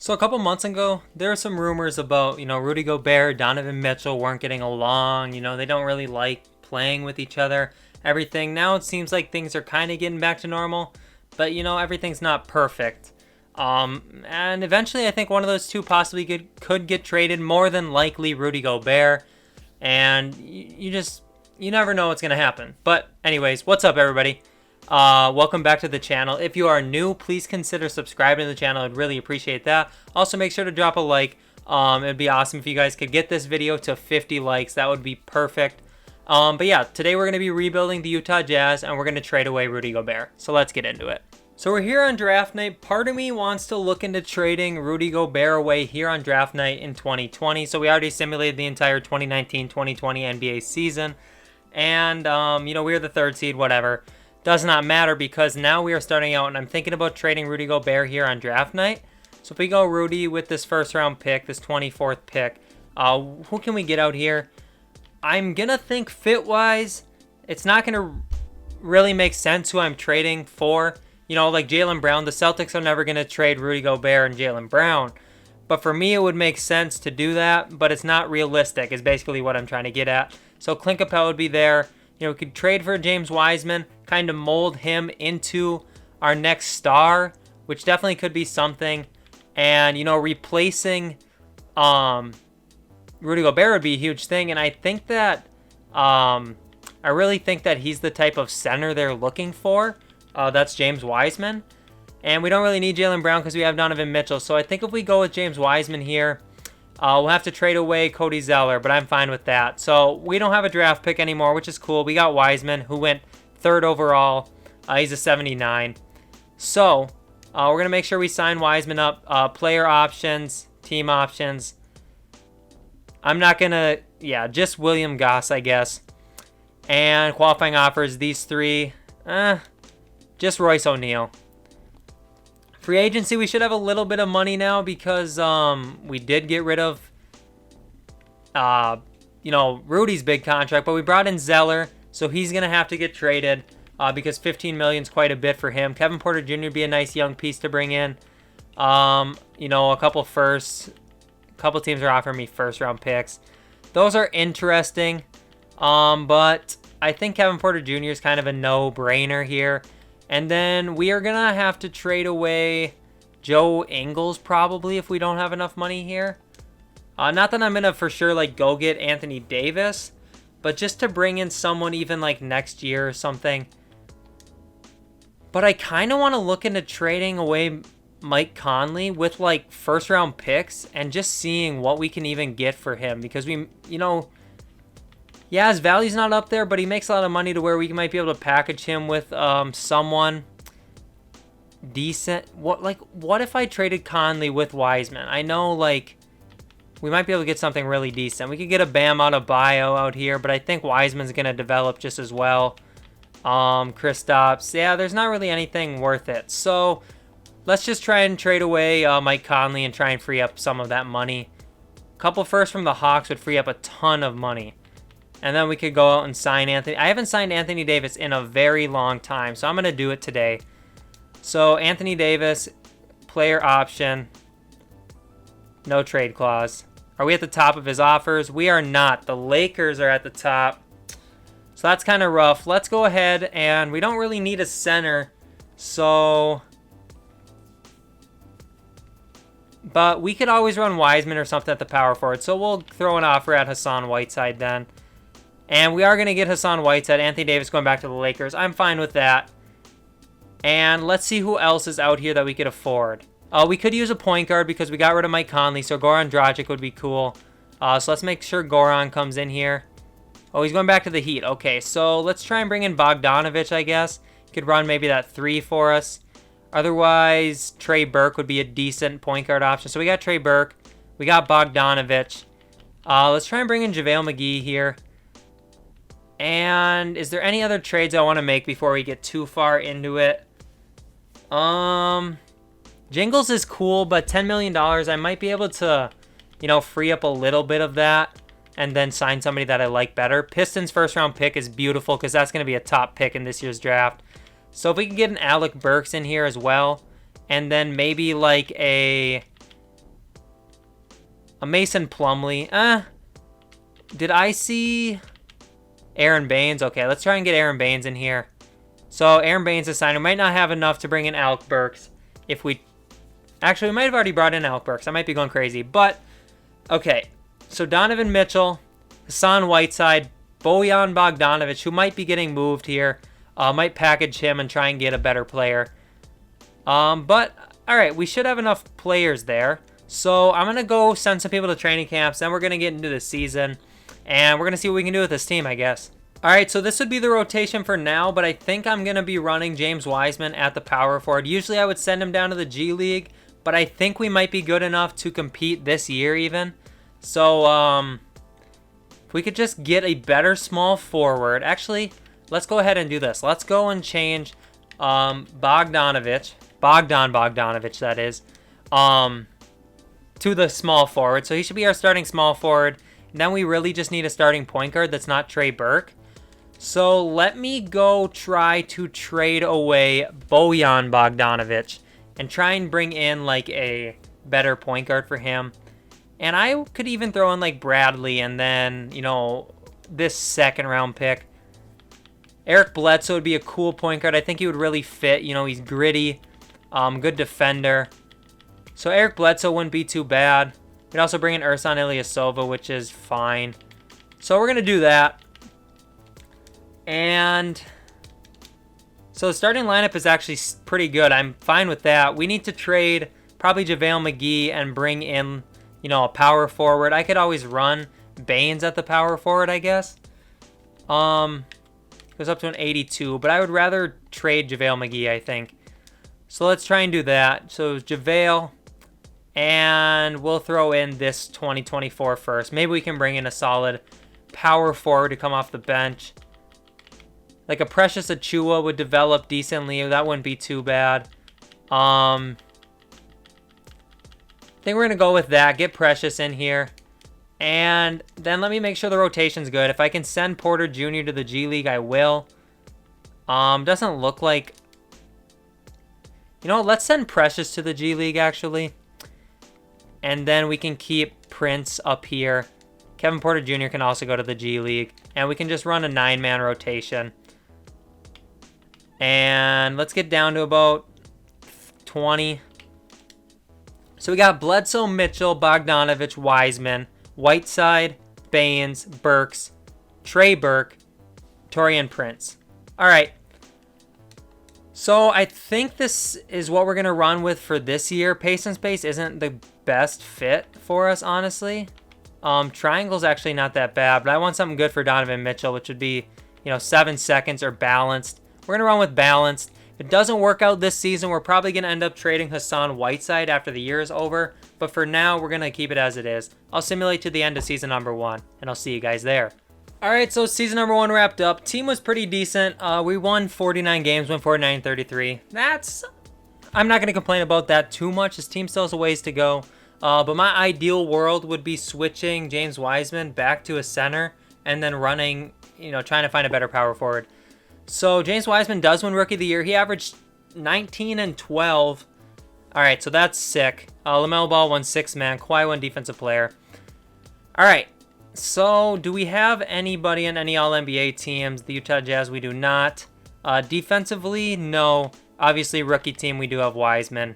So a couple months ago, there were some rumors about, Rudy Gobert, Donovan Mitchell weren't getting along. They don't really like playing with each other, everything. Now it seems like things are kind of getting back to normal, but, everything's not perfect. And eventually I think one of those two possibly could get traded, more than likely Rudy Gobert. And you never know what's going to happen. But anyways, what's up, everybody? Welcome back to the channel. If you are new, please consider subscribing to the channel. I'd really appreciate that. Also, make sure to drop a like. It'd be awesome if you guys could get this video to 50 likes. That would be perfect. But yeah, today we're going to be rebuilding the Utah Jazz, and we're going to trade away Rudy Gobert. So let's get into it. So we're here on draft night. Part of me wants to look into trading Rudy Gobert away here on draft night in 2020. So we already simulated the entire 2019-2020 NBA season. And, we are the third seed, whatever. Does not matter because now we are starting out, and I'm thinking about trading Rudy Gobert here on draft night. So if we go Rudy with this first round pick, this 24th pick, who can we get out here? I'm going to think fit-wise, it's not going to really make sense who I'm trading for. Like Jaylen Brown, the Celtics are never going to trade Rudy Gobert and Jaylen Brown. But for me, it would make sense to do that, but it's not realistic is basically what I'm trying to get at. So Clint Capella would be there. We could trade for James Wiseman, kind of mold him into our next star, which definitely could be something. And, replacing Rudy Gobert would be a huge thing. And I think that, I really think that he's the type of center they're looking for. That's James Wiseman. And we don't really need Jaylen Brown because we have Donovan Mitchell. So I think if we go with James Wiseman here, we'll have to trade away Cody Zeller, but I'm fine with that. So we don't have a draft pick anymore, which is cool. We got Wiseman, who went 3rd overall. He's a 79. So we're going to make sure we sign Wiseman up. Player options, team options. I'm not going to, just William Goss, I guess. And qualifying offers, these three. Just Royce O'Neal. Free agency, we should have a little bit of money now because we did get rid of, Rudy's big contract, but we brought in Zeller, so he's going to have to get traded because $15 million is quite a bit for him. Kevin Porter Jr. would be a nice young piece to bring in. A couple firsts. A couple teams are offering me first-round picks. Those are interesting, but I think Kevin Porter Jr. is kind of a no-brainer here. And then we are going to have to trade away Joe Ingles probably if we don't have enough money here. Not that I'm going to for sure go get Anthony Davis, but just to bring in someone even next year or something. But I kind of want to look into trading away Mike Conley with first round picks and just seeing what we can even get for him because yeah, his value's not up there, but he makes a lot of money to where we might be able to package him with someone decent. What if I traded Conley with Wiseman? I know, we might be able to get something really decent. We could get a Bam out of bio out here, but I think Wiseman's going to develop just as well. Kristaps. Yeah, there's not really anything worth it. So let's just try and trade away Mike Conley and try and free up some of that money. A couple firsts from the Hawks would free up a ton of money. And then we could go out and sign Anthony. I haven't signed Anthony Davis in a very long time, so I'm going to do it today. So Anthony Davis, player option, no trade clause. Are we at the top of his offers? We are not. The Lakers are at the top. So that's kind of rough. Let's go ahead, and we don't really need a center. But we could always run Wiseman or something at the power forward. So we'll throw an offer at Hassan Whiteside then. And we are going to get Hassan Whiteside, Anthony Davis going back to the Lakers. I'm fine with that. And let's see who else is out here that we could afford. We could use a point guard because we got rid of Mike Conley, so Goran Dragic would be cool. So let's make sure Goran comes in here. Oh, he's going back to the Heat. Okay, so let's try and bring in Bogdanovich, I guess. He could run maybe that 3 for us. Otherwise, Trey Burke would be a decent point guard option. So we got Trey Burke. We got Bogdanovich. Let's try and bring in JaVale McGee here. And is there any other trades I want to make before we get too far into it? Jingles is cool, but $10 million, I might be able to, free up a little bit of that and then sign somebody that I like better. Pistons first round pick is beautiful because that's going to be a top pick in this year's draft. So if we can get an Alec Burks in here as well, and then maybe like a A Mason Plumlee. Did I see Aaron Baines? Okay, let's try and get Aaron Baines in here. So Aaron Baines is signed. We might not have enough to bring in Alec Burks. If we... Actually, we might have already brought in Alec Burks. I might be going crazy. But, okay. So Donovan Mitchell, Hassan Whiteside, Bojan Bogdanovic, who might be getting moved here. Might package him and try and get a better player. But, alright, we should have enough players there. So I'm going to go send some people to training camps. Then we're going to get into the season. And we're going to see what we can do with this team, I guess. Alright, so this would be the rotation for now. But I think I'm going to be running James Wiseman at the power forward. Usually I would send him down to the G League. But I think we might be good enough to compete this year even. So, if we could just get a better small forward. Actually, let's go ahead and do this. Let's go and change Bogdanovic, that is, to the small forward. So he should be our starting small forward. And then we really just need a starting point guard that's not Trey Burke. So let me go try to trade away Bojan Bogdanovic and try and bring in like a better point guard for him. And I could even throw in like Bradley and then, you know, this second round pick. Eric Bledsoe would be a cool point guard. I think he would really fit. You know, he's gritty, good defender. So Eric Bledsoe wouldn't be too bad. We'd also bring in Ersan Ilyasova, which is fine. So we're going to do that. And so the starting lineup is actually pretty good. I'm fine with that. We need to trade probably JaVale McGee and bring in, you know, a power forward. I could always run Baines at the power forward, I guess. Goes up to an 82, but I would rather trade JaVale McGee, I think. So let's try and do that. So JaVale, and we'll throw in this 2024 first. Maybe we can bring in a solid power forward to come off the bench. Like a Precious Achiuwa would develop decently. That wouldn't be too bad. I think we're going to go with that. Get Precious in here. And then let me make sure the rotation's good. If I can send Porter Jr. to the G League, I will. Doesn't look like... You know what? Let's send Precious to the G League, actually. And then we can keep Prince up here. Kevin Porter Jr. can also go to the G League. And we can just run a 9-man rotation. And let's get down to about 20. So we got Bledsoe, Mitchell, Bogdanovic, Wiseman, Whiteside, Baines, Burks, Trey Burke, Taurean Prince. All right. So I think this is what we're going to run with for this year. Pace and space isn't the best fit for us, honestly. Triangle's actually not that bad, but I want something good for Donovan Mitchell, which would be, 7 seconds or balanced. We're going to run with balanced. If it doesn't work out this season, we're probably going to end up trading Hassan Whiteside after the year is over. But for now, we're going to keep it as it is. I'll simulate to the end of season number 1, and I'll see you guys there. Alright, so season number 1 wrapped up. Team was pretty decent. We won 49 games, went 49-33. I'm not going to complain about that too much. This team still has a ways to go. But my ideal world would be switching James Wiseman back to a center and then running, trying to find a better power forward. So James Wiseman does win Rookie of the Year. He averaged 19 and 12. All right, so that's sick. LaMelo Ball won 6-man. Kawhi won Defensive Player. All right, so do we have anybody in any All-NBA teams? The Utah Jazz, we do not. Defensively, no. Obviously, rookie team, we do have Wiseman.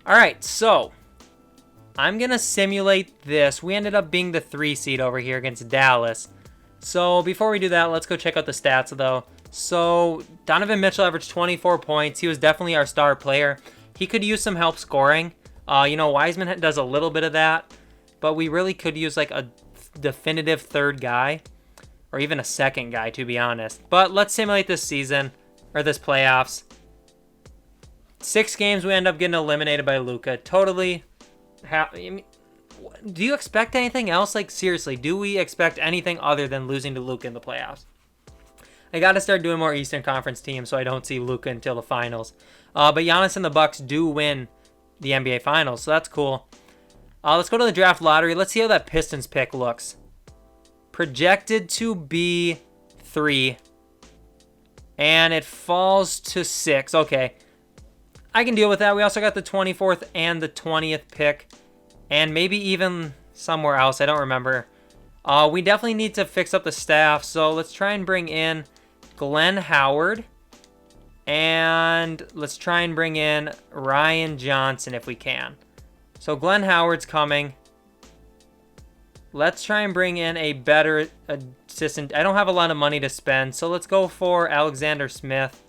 All right, so I'm going to simulate this. We ended up being the 3 seed over here against Dallas. So before we do that, let's go check out the stats, though. So Donovan Mitchell averaged 24 points. He was definitely our star player. He could use some help scoring. Wiseman does a little bit of that, but we really could use like a definitive third guy or even a second guy, to be honest. But let's simulate this season or this playoffs. 6 games, we end up getting eliminated by Luka. Totally. Do you expect anything else? Like, seriously, do we expect anything other than losing to Luka in the playoffs? I got to start doing more Eastern Conference teams so I don't see Luka until the finals. But Giannis and the Bucks do win the NBA Finals, so that's cool. Let's go to the draft lottery. Let's see how that Pistons pick looks. Projected to be 3. And it falls to 6. Okay. I can deal with that. We also got the 24th and the 20th pick. And maybe even somewhere else. I don't remember. We definitely need to fix up the staff. So let's try and bring in Glenn Howard. And let's try and bring in Ryan Johnson if we can. So Glenn Howard's coming. Let's try and bring in a better assistant. I don't have a lot of money to spend, so let's go for Alexander Smith.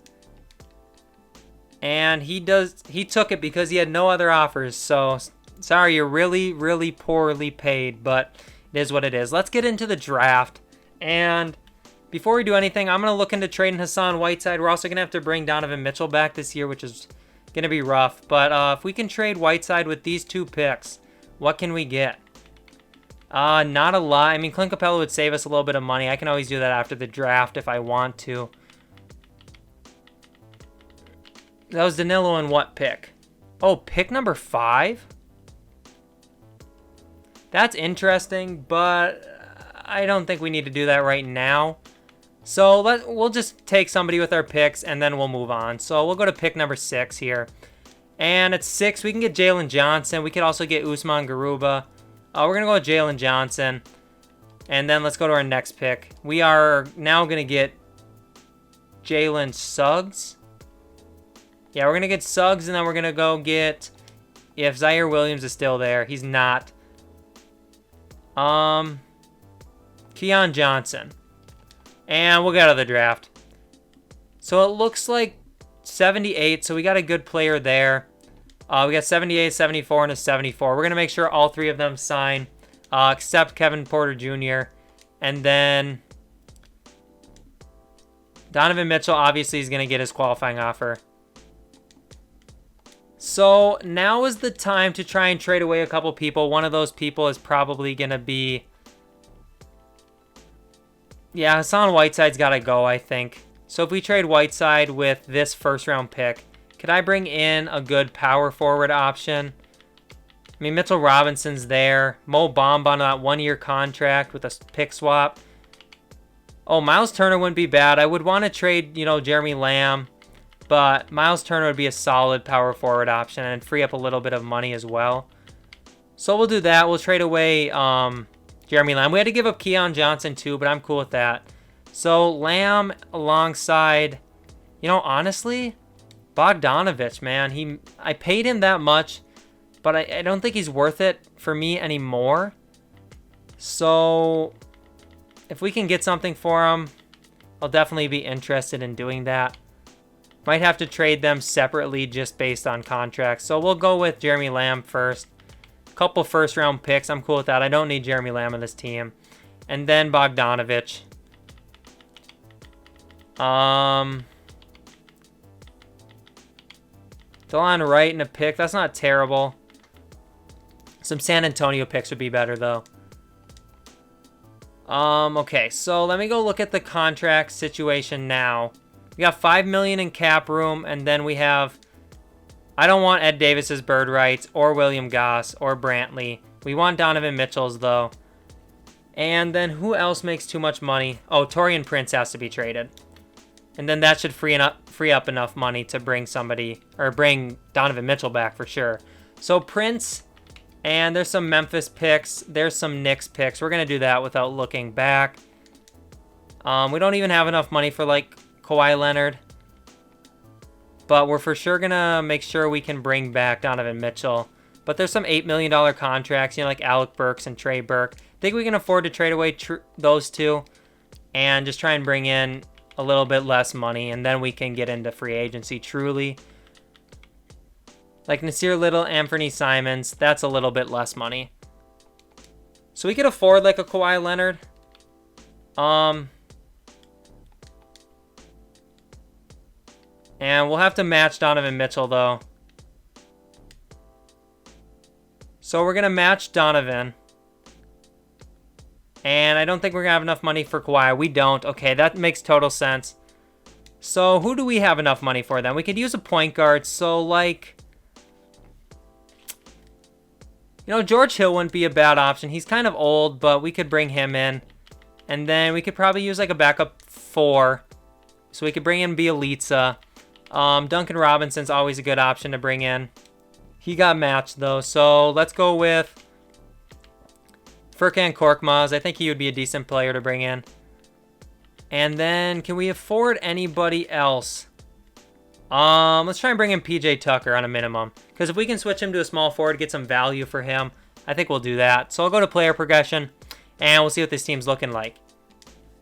And he took it because he had no other offers. So sorry, you're really, really poorly paid, but it is what it is. Let's get into the draft. And before we do anything, I'm going to look into trading Hassan Whiteside. We're also going to have to bring Donovan Mitchell back this year, which is going to be rough. But if we can trade Whiteside with these 2 picks, what can we get? Not a lot. I mean, Clint Capella would save us a little bit of money. I can always do that after the draft if I want to. That was Danilo in what pick? Oh, pick number 5? That's interesting, but I don't think we need to do that right now. So we'll just take somebody with our picks, and then we'll move on. So we'll go to pick number 6 here. And at 6, we can get Jalen Johnson. We could also get Usman Garuba. We're going to go with Jalen Johnson. And then let's go to our next pick. We are now going to get Jalen Suggs. Yeah, we're going to get Suggs, and then we're going to go get, if Zaire Williams is still there. He's not. Keon Johnson. And we'll get out of the draft. So it looks like 78, so we got a good player there. We got 78, 74, and a 74. We're going to make sure all 3 of them sign, except Kevin Porter Jr. And then Donovan Mitchell obviously is going to get his qualifying offer. So now is the time to try and trade away a couple people. One of those people is probably going to be... Yeah, Hassan Whiteside's got to go, I think. So if we trade Whiteside with this first-round pick, could I bring in a good power forward option? I mean, Mitchell Robinson's there. Mo Bamba on that 1-year contract with a pick swap. Oh, Miles Turner wouldn't be bad. I would want to trade, Jeremy Lamb. But Miles Turner would be a solid power forward option and free up a little bit of money as well. So we'll do that. We'll trade away Jeremy Lamb. We had to give up Keon Johnson too, but I'm cool with that. So Lamb alongside, honestly, Bogdanovich, man. I paid him that much, but I don't think he's worth it for me anymore. So if we can get something for him, I'll definitely be interested in doing that. Might have to trade them separately just based on contracts. So we'll go with Jeremy Lamb first. Couple first-round picks. I'm cool with that. I don't need Jeremy Lamb on this team. And then Bogdanovich. Delon Wright in a pick. That's not terrible. Some San Antonio picks would be better, though. Okay, so let me go look at the contract situation now. We got $5 million in cap room, and then we have... I don't want Ed Davis's bird rights, or William Goss, or Brantley. We want Donovan Mitchell's, though. And then who else makes too much money? Oh, Taurean Prince has to be traded. And then that should free up enough money to bring somebody, or bring Donovan Mitchell back for sure. So Prince, and there's some Memphis picks. There's some Knicks picks. We're going to do that without looking back. We don't even have enough money for, Kawhi Leonard. But we're for sure going to make sure we can bring back Donovan Mitchell. But there's some $8 million contracts, like Alec Burks and Trey Burke. I think we can afford to trade away those two and just try and bring in a little bit less money. And then we can get into free agency truly. Like Nasir Little, Anthony Simons, that's a little bit less money. So we could afford a Kawhi Leonard. And we'll have to match Donovan Mitchell, though. So we're going to match Donovan. And I don't think we're going to have enough money for Kawhi. We don't. Okay, that makes total sense. So who do we have enough money for then? We could use a point guard. So, George Hill wouldn't be a bad option. He's kind of old, but we could bring him in. And then we could probably use, a backup 4. So we could bring in Bielitsa. Duncan Robinson's always a good option to bring in. He got matched, though. So let's go with Furkan Korkmaz. I think he would be a decent player to bring in. And then, can we afford anybody else? Let's try and bring in PJ Tucker on a minimum. Because if we can switch him to a small forward, get some value for him, I think we'll do that. So I'll go to player progression, and we'll see what this team's looking like.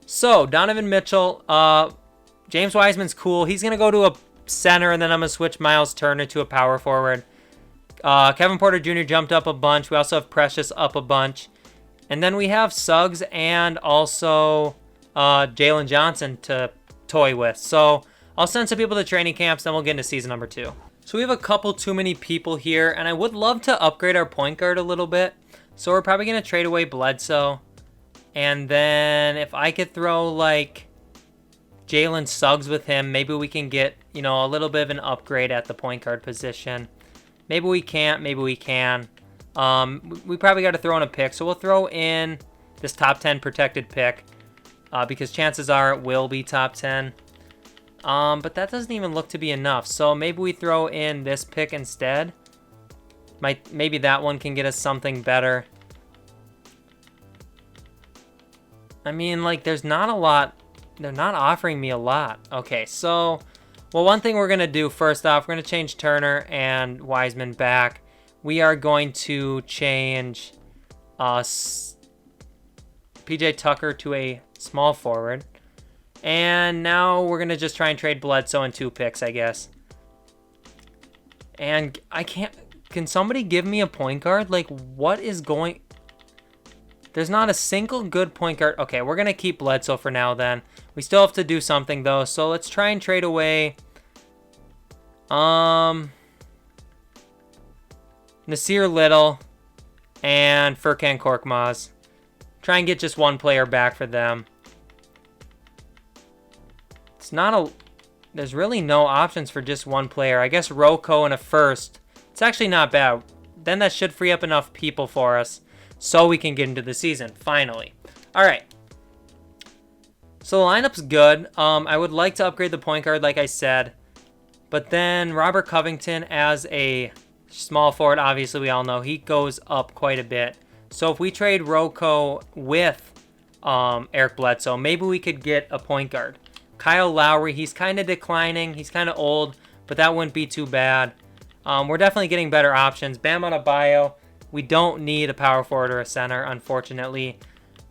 So, Donovan Mitchell, James Wiseman's cool. He's going to go to a center, and then I'm going to switch Miles Turner to a power forward. Kevin Porter Jr. jumped up a bunch. We also have Precious up a bunch. And then we have Suggs and also Jalen Johnson to toy with. So I'll send some people to training camps, then we'll get into season number 2. So we have a couple too many people here, and I would love to upgrade our point guard a little bit. So we're probably going to trade away Bledsoe. And then if I could throw like Jalen Suggs with him, maybe we can get, you know, a little bit of an upgrade at the point guard position. Maybe we can't, maybe we can. We probably got to throw in a pick. So we'll throw in this top 10 protected pick because chances are it will be top 10. But that doesn't even look to be enough. So maybe we throw in this pick instead. Maybe that one can get us something better. I mean, like, there's not a lot. They're not offering me a lot. Okay, so, well, one thing we're going to do first off, we're going to change Turner and Wiseman back. We are going to change PJ Tucker to a small forward. And now we're going to just try and trade Bledsoe and 2 picks, I guess. And I can't... Can somebody give me a point guard? Like, what is going... There's not a single good point guard. Okay, we're going to keep Bledsoe for now then. We still have to do something, though. So let's try and trade away... Nasir Little and Furkan Korkmaz. Try and get just one player back for them. It's not a... There's really no options for just one player. I guess Rocco and a first. It's actually not bad. Then that should free up enough people for us so we can get into the season, finally. All right. So the lineup's good. I would like to upgrade the point guard, like I said. But then Robert Covington as a small forward, obviously we all know, he goes up quite a bit. So if we trade Rocco with Eric Bledsoe, maybe we could get a point guard. Kyle Lowry, he's kind of declining. He's kind of old, but that wouldn't be too bad. We're definitely getting better options. Bam Adebayo, we don't need a power forward or a center, unfortunately.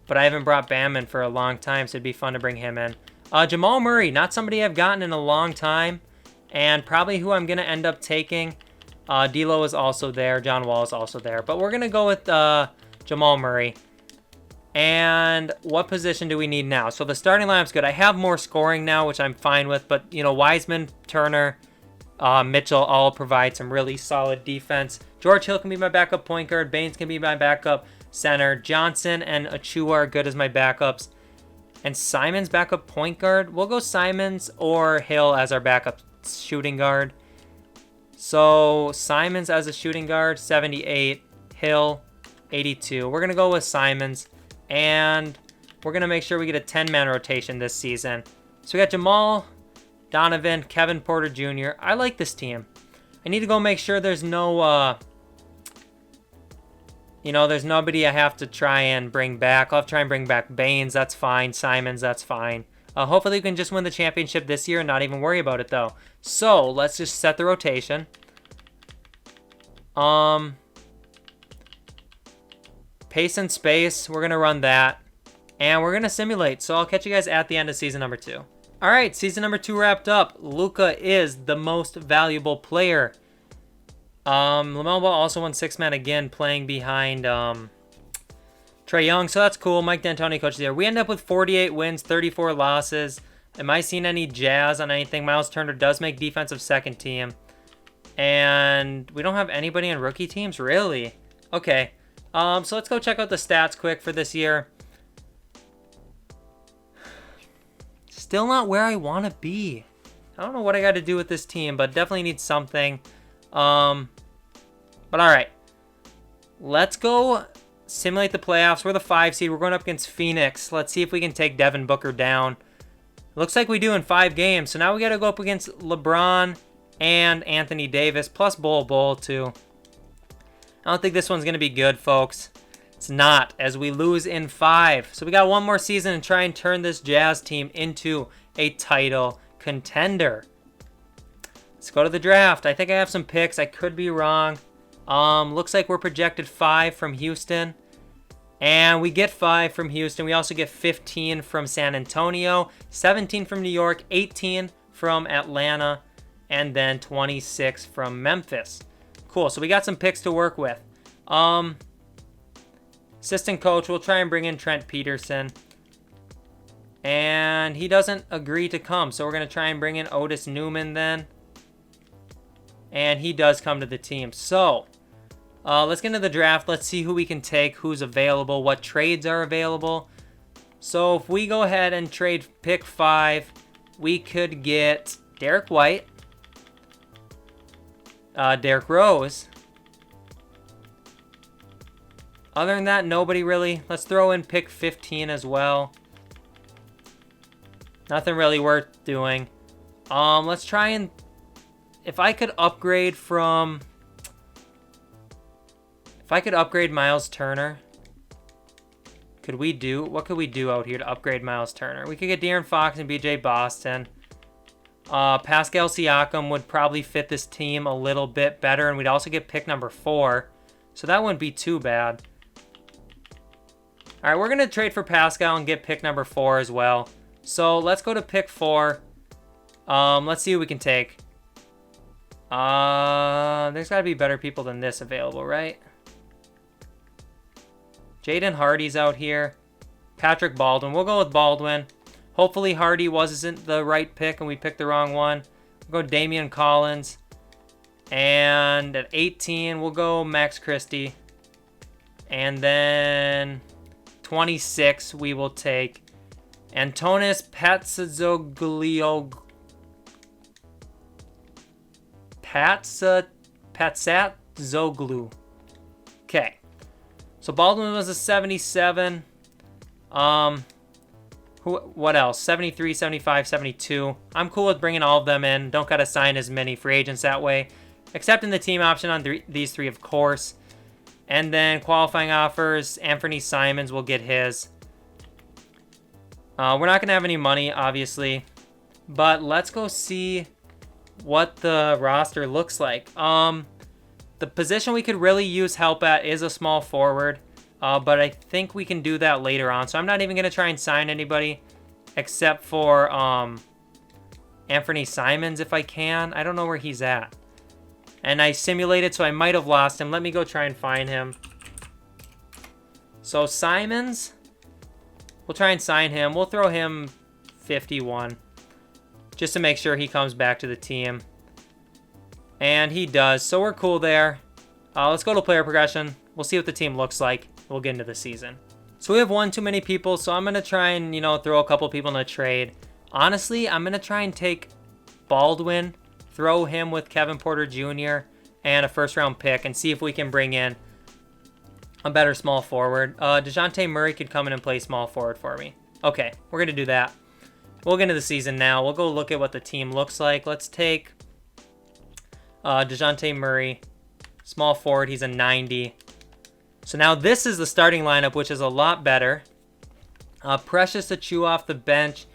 But I haven't brought Bam in for a long time, so it'd be fun to bring him in. Jamal Murray, not somebody I've gotten in a long time, and probably who I'm going to end up taking. D'Lo is also there. John Wall is also there. But we're going to go with Jamal Murray. And what position do we need now? So the starting lineup's good. I have more scoring now, which I'm fine with. But, you know, Wiseman, Turner, Mitchell all provide some really solid defense. George Hill can be my backup point guard. Baines can be my backup center. Johnson and Achua are good as my backups. And Simon's backup point guard. We'll go Simons or Hill as our backup shooting guard. So Simons as a shooting guard, 78. Hill, 82. We're going to go with Simons. And we're going to make sure we get a 10-man rotation this season. So we got Jamal, Donovan, Kevin Porter Jr. I like this team. I need to go make sure there's no, there's nobody I have to try and bring back. I'll have to try and bring back Baines. That's fine. Simons, that's fine. Hopefully we can just win the championship this year and not even worry about it, though. So let's just set the rotation. Pace and space, we're going to run that. And we're going to simulate. So I'll catch you guys at the end of season number 2. All right, season number 2 wrapped up. Luka is the most valuable player. LaMelo Ball also won 6-man again, playing behind Trae Young, so that's cool. Mike D'Antoni coaches there. We end up with 48 wins, 34 losses. Am I seeing any jazz on anything? Miles Turner does make defensive second team. And we don't have anybody on rookie teams? Really? Okay. So let's go check out the stats quick for this year. Still not where I want to be. I don't know what I got to do with this team, but definitely need something. But all right. Let's go simulate the playoffs. We're the 5 seed. We're going up against Phoenix. Let's see if we can take Devin Booker down. Looks like we do in 5 games. So now we got to go up against LeBron and Anthony Davis, plus Bol too. I don't think this one's going to be good, folks. It's not, as we lose in 5. So we got one more season and try and turn this Jazz team into a title contender. Let's go to the draft. I think I have some picks. I could be wrong. Looks like we're projected 5 from Houston. And we get 5 from Houston. We also get 15 from San Antonio, 17 from New York, 18 from Atlanta, and then 26 from Memphis. Cool. So we got some picks to work with. Assistant coach, we'll try and bring in Trent Peterson. And he doesn't agree to come. So we're going to try and bring in Otis Newman then. And he does come to the team. So let's get into the draft. Let's see who we can take, who's available, what trades are available. So if we go ahead and trade pick 5, we could get Derek White, Derrick Rose. Other than that, nobody really. Let's throw in pick 15 as well. Nothing really worth doing. Let's try and... If I could upgrade from... If I could upgrade Miles Turner, could we do... What could we do out here to upgrade Miles Turner? We could get De'Aaron Fox and BJ Boston. Pascal Siakam would probably fit this team a little bit better, and we'd also get pick number 4. So that wouldn't be too bad. All right, we're going to trade for Pascal and get pick number 4 as well. So let's go to pick 4. Let's see who we can take. There's got to be better people than this available, right? Jaden Hardy's out here. Patrick Baldwin. We'll go with Baldwin. Hopefully Hardy wasn't the right pick and we picked the wrong one. We'll go Damian Collins. And at 18, we'll go Max Christie. And then 26, we will take Antonis Patsatzoglu. Okay. So Baldwin was a 77. What else? 73, 75, 72. I'm cool with bringing all of them in. Don't got to sign as many free agents that way. Accepting the team option on these 3, of course. And then qualifying offers. Anthony Simons will get his. We're not going to have any money, obviously. But let's go see what the roster looks like. The position we could really use help at is a small forward. But I think we can do that later on. So I'm not even going to try and sign anybody except for Anthony Simons if I can. I don't know where he's at. And I simulated, so I might have lost him. Let me go try and find him. So Simons, we'll try and sign him. We'll throw him 51 just to make sure he comes back to the team. And he does. So we're cool there. Let's go to player progression. We'll see what the team looks like. We'll get into the season. So we have one too many people, so I'm going to try and, throw a couple people in a trade. Honestly, I'm going to try and take Baldwin, throw him with Kevin Porter Jr. and a first-round pick and see if we can bring in a better small forward. DeJounte Murray could come in and play small forward for me. Okay, we're going to do that. We'll get into the season now. We'll go look at what the team looks like. Let's take DeJounte Murray, small forward. He's a 90. So now this is the starting lineup, which is a lot better. Precious to chew off the bench.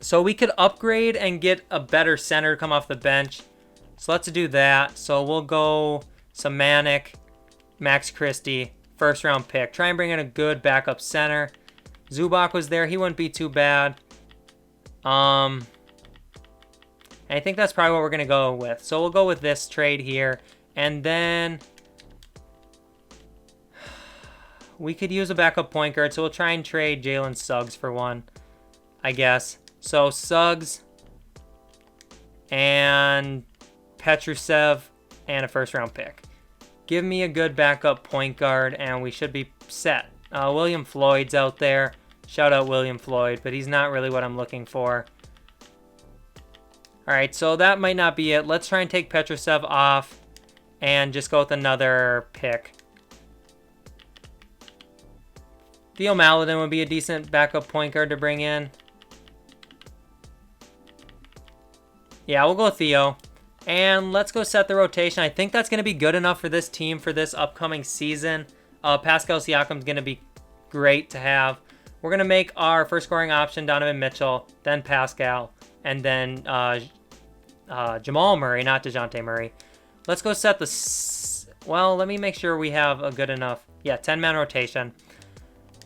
So we could upgrade and get a better center to come off the bench. So let's do that. So we'll go Samanik, Max Christie, first round pick. Try and bring in a good backup center. Zubac was there. He wouldn't be too bad. I think that's probably what we're going to go with. So we'll go with this trade here. And then we could use a backup point guard. So we'll try and trade Jalen Suggs for one, I guess. So Suggs and Petrusev and a first round pick. Give me a good backup point guard and we should be set. William Floyd's out there. Shout out William Floyd, but he's not really what I'm looking for. All right, so that might not be it. Let's try and take Petrusev off and just go with another pick. Theo Maledon would be a decent backup point guard to bring in. Yeah, we'll go with Theo. And let's go set the rotation. I think that's going to be good enough for this team for this upcoming season. Pascal Siakam's going to be great to have. We're going to make our first scoring option Donovan Mitchell, then Pascal, and then Jamal Murray, not DeJounte Murray. Let's go set the... Well, let me make sure we have a good enough... Yeah, 10-man rotation.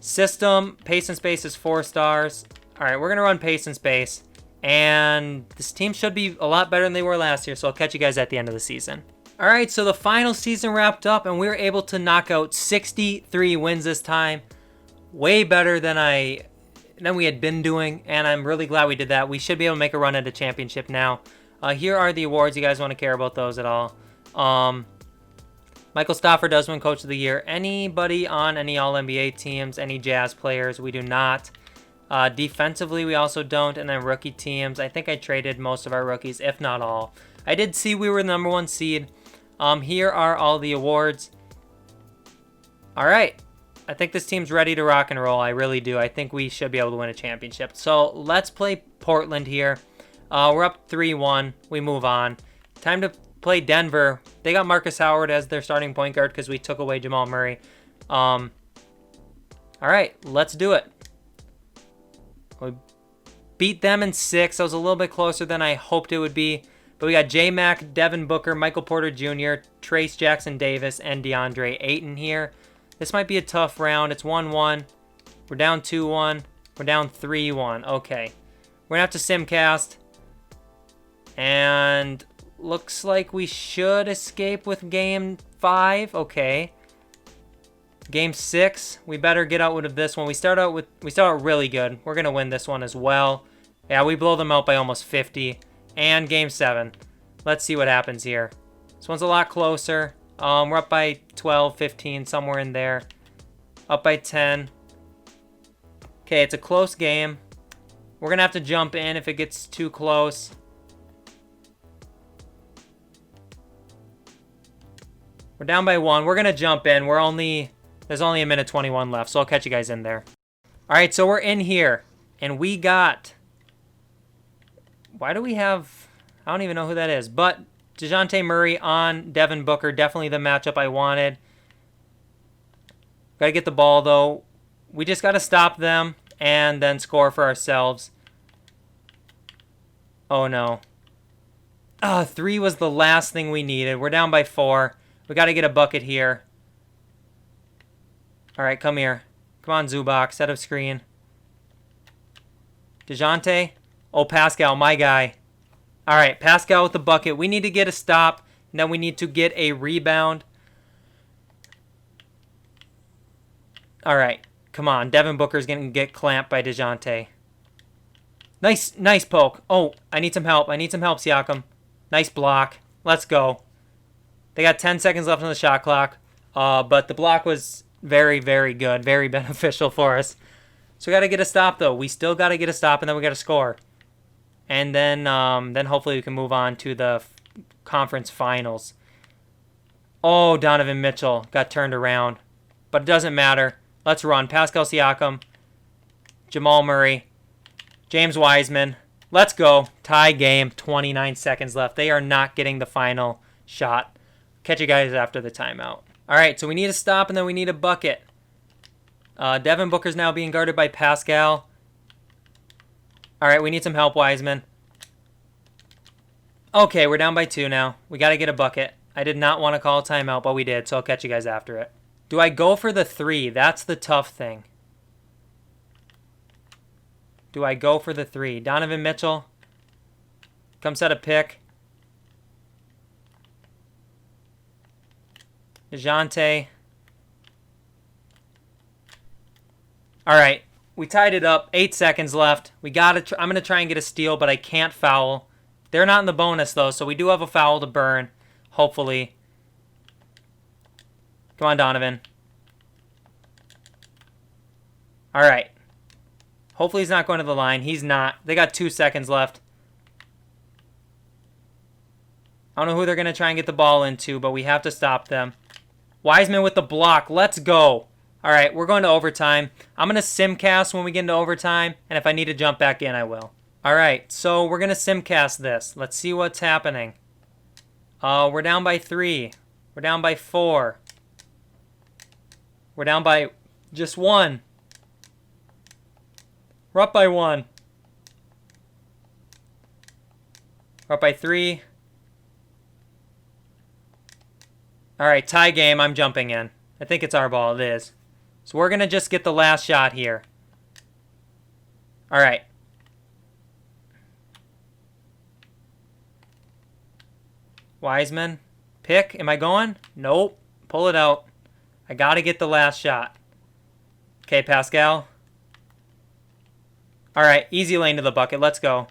System, pace and space is 4 stars. All right, we're going to run pace and space. And this team should be a lot better than they were last year, so I'll catch you guys at the end of the season. All right, so the final season wrapped up, and we were able to knock out 63 wins this time. Way better than we had been doing, and I'm really glad we did that. We should be able to make a run at a championship now. Here are the awards. You guys want to care about those at all? Michael Stafford does win Coach of the Year. Anybody on any All-NBA teams, any Jazz players? We do not. Defensively, we also don't. And then rookie teams. I think I traded most of our rookies, if not all. I did see we were the number 1 seed. Here are all the awards. All right. I think this team's ready to rock and roll. I really do. I think we should be able to win a championship. So let's play Portland here. We're up 3-1. We move on. Time to play Denver. They got Marcus Howard as their starting point guard because we took away Jamal Murray. All right, let's do it. We beat them in 6. That was a little bit closer than I hoped it would be. But we got J-Mac, Devin Booker, Michael Porter Jr., Trace Jackson Davis, and DeAndre Ayton here. This might be a tough round. It's 1-1. We're down 2-1. We're down 3-1. Okay. We're going to have to simcast. And looks like we should escape with game 5. Okay. Game 6. We better get out with this one. We start out really good. We're going to win this one as well. Yeah, we blow them out by almost 50. And game 7. Let's see what happens here. This one's a lot closer. We're up by 12, 15, somewhere in there. Up by 10. Okay, it's a close game. We're going to have to jump in if it gets too close. We're down by 1. We're going to jump in. There's only a minute 21 left, so I'll catch you guys in there. All right, so we're in here. And we got... Why do we have... I don't even know who that is. But DeJounte Murray on Devin Booker. Definitely the matchup I wanted. Got to get the ball, though. We just got to stop them and then score for ourselves. Oh, no. 3 was the last thing we needed. We're down by 4. We got to get a bucket here. All right, come here. Come on, Zubac. Set up screen. DeJounte. Oh, Pascal, my guy. All right, Pascal with the bucket. We need to get a stop, and then we need to get a rebound. All right, come on. Devin Booker's going to get clamped by DeJounte. Nice poke. Oh, I need some help. Siakam. Nice block. Let's go. They got 10 seconds left on the shot clock, but the block was very, very good, very beneficial for us. So we got to get a stop, though. We still got to get a stop, and then we got to score. And then hopefully we can move on to the conference finals. Oh, Donovan Mitchell got turned around. But it doesn't matter. Let's run. Pascal Siakam. Jamal Murray. James Wiseman. Let's go. Tie game. 29 seconds left. They are not getting the final shot. Catch you guys after the timeout. All right, so we need a stop and then we need a bucket. Devin Booker's now being guarded by Pascal. All right, we need some help, Wiseman. Okay, we're down by 2 now. We got to get a bucket. I did not want to call a timeout, but we did, so I'll catch you guys after it. Do I go for the 3? That's the tough thing. Do I go for the 3? Donovan Mitchell. Come set a pick. DeJounte. All right. We tied it up. 8 seconds left. I'm going to try and get a steal, but I can't foul. They're not in the bonus, though, so we do have a foul to burn. Hopefully. Come on, Donovan. All right. Hopefully he's not going to the line. He's not. They got 2 seconds left. I don't know who they're going to try and get the ball into, but we have to stop them. Wiseman with the block. Let's go. All right, we're going to overtime. I'm going to simcast when we get into overtime, and if I need to jump back in, I will. All right, so we're going to simcast this. Let's see what's happening. We're down by 3. We're down by 4. We're down by just 1. We're up by 1. We're up by 3. All right, tie game. I'm jumping in. I think it's our ball. It is. So we're going to just get the last shot here. All right. Wiseman. Pick. Am I going? Nope. Pull it out. I got to get the last shot. Okay, Pascal. All right, easy lane to the bucket. Let's go.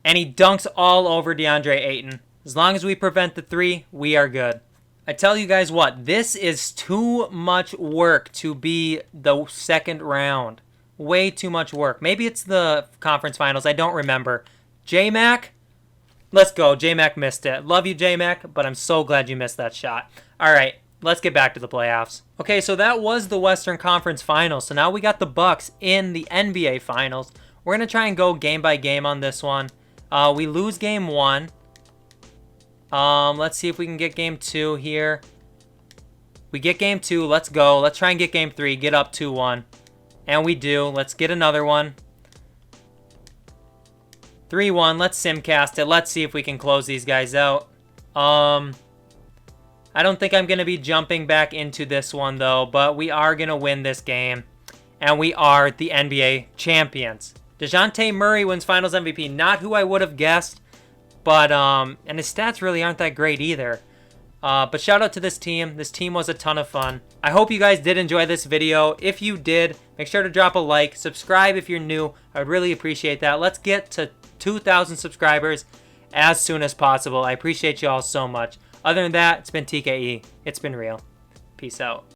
And he dunks all over DeAndre Ayton. As long as we prevent the 3, we are good. I tell you guys what, this is too much work to be the second round. Way too much work. Maybe it's the conference finals. I don't remember. J-Mac? Let's go. J-Mac missed it. Love you, J-Mac, but I'm so glad you missed that shot. All right, let's get back to the playoffs. Okay, so that was the Western Conference Finals. So now we got the Bucks in the NBA Finals. We're going to try and go game by game on this one. We lose game 1. Let's see if we can get game 2 here. We get game 2. Let's go. Let's try and get game 3. Get up 2-1. And we do. Let's get another one. 3-1. Let's simcast it. Let's see if we can close these guys out. I don't think I'm going to be jumping back into this one, though. But we are going to win this game. And we are the NBA champions. DeJounte Murray wins Finals MVP. Not who I would have guessed. But, and his stats really aren't that great either. But shout out to this team. This team was a ton of fun. I hope you guys did enjoy this video. If you did, make sure to drop a like. Subscribe if you're new. I would really appreciate that. Let's get to 2,000 subscribers as soon as possible. I appreciate you all so much. Other than that, it's been TKE. It's been real. Peace out.